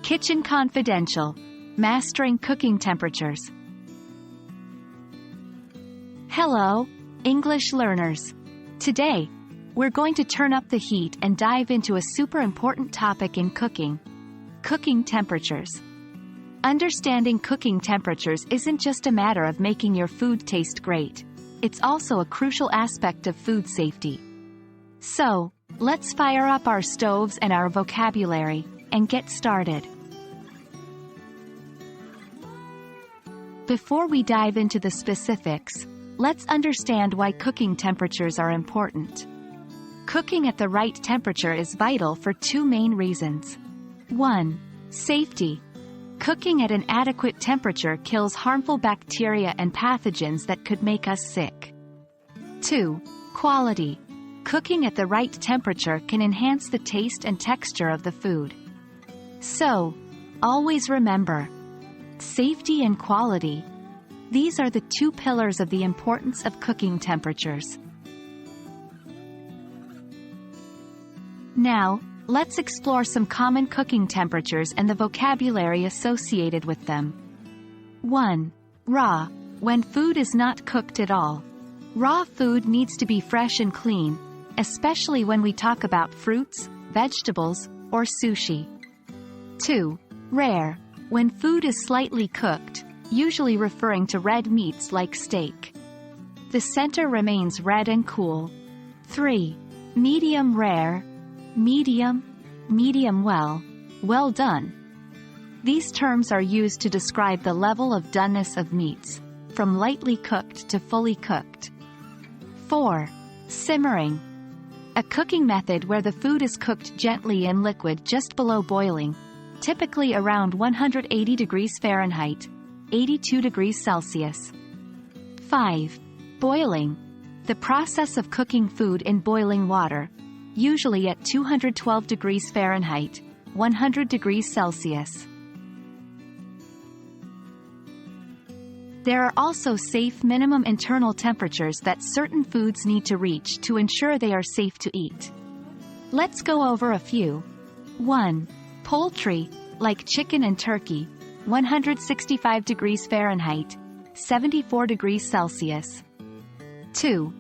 Kitchen Confidential: Mastering Cooking Temperatures. Hello, English learners. Today, we're going to turn up the heat and dive into a super important topic in cooking: cooking temperatures. Understanding cooking temperatures isn't just a matter of making your food taste great. It's also a crucial aspect of food safety. So, let's fire up our stoves and our vocabulary, and get started. Before we dive into the specifics, let's understand why cooking temperatures are important. Cooking at the right temperature is vital for two main reasons. 1. Safety. Cooking at an adequate temperature kills harmful bacteria and pathogens that could make us sick. 2. Quality. Cooking at the right temperature can enhance the taste and texture of the food. So, always remember: safety and quality. These are the two pillars of the importance of cooking temperatures. Now, let's explore some common cooking temperatures and the vocabulary associated with them. 1. Raw. When food is not cooked at all. Raw food needs to be fresh and clean, especially when we talk about fruits, vegetables, or sushi. 2. Rare. When food is slightly cooked, usually referring to red meats like steak. The center remains red and cool. 3. Medium rare. Medium, medium well, well done. These terms are used to describe the level of doneness of meats, from lightly cooked to fully cooked. 4. Simmering. A cooking method where the food is cooked gently in liquid just below boiling, typically around 180 degrees Fahrenheit, 82 degrees Celsius. 5. Boiling. The process of cooking food in boiling water, usually at 212 degrees Fahrenheit, 100 degrees Celsius. There are also safe minimum internal temperatures that certain foods need to reach to ensure they are safe to eat. Let's go over a few. 1. Poultry, like chicken and turkey, 165 degrees Fahrenheit, 74 degrees Celsius. 2.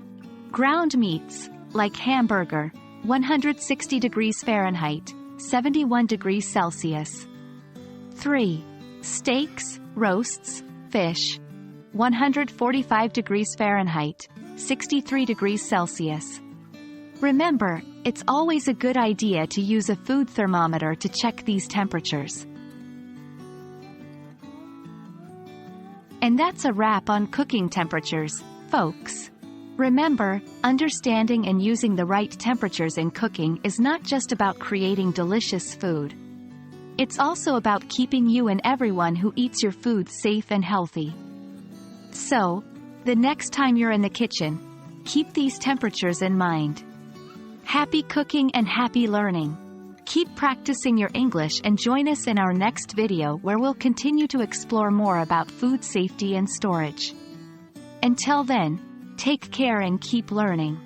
Ground meats, like hamburger, 160 degrees Fahrenheit, 71 degrees Celsius. 3. Steaks, roasts, fish, 145 degrees Fahrenheit, 63 degrees Celsius. Remember, it's always a good idea to use a food thermometer to check these temperatures. And that's a wrap on cooking temperatures, folks. Remember, understanding and using the right temperatures in cooking is not just about creating delicious food. It's also about keeping you and everyone who eats your food safe and healthy. So, the next time you're in the kitchen, keep these temperatures in mind. Happy cooking and happy learning. Keep practicing your English and join us in our next video where we'll continue to explore more about food safety and storage. Until then, take care and keep learning.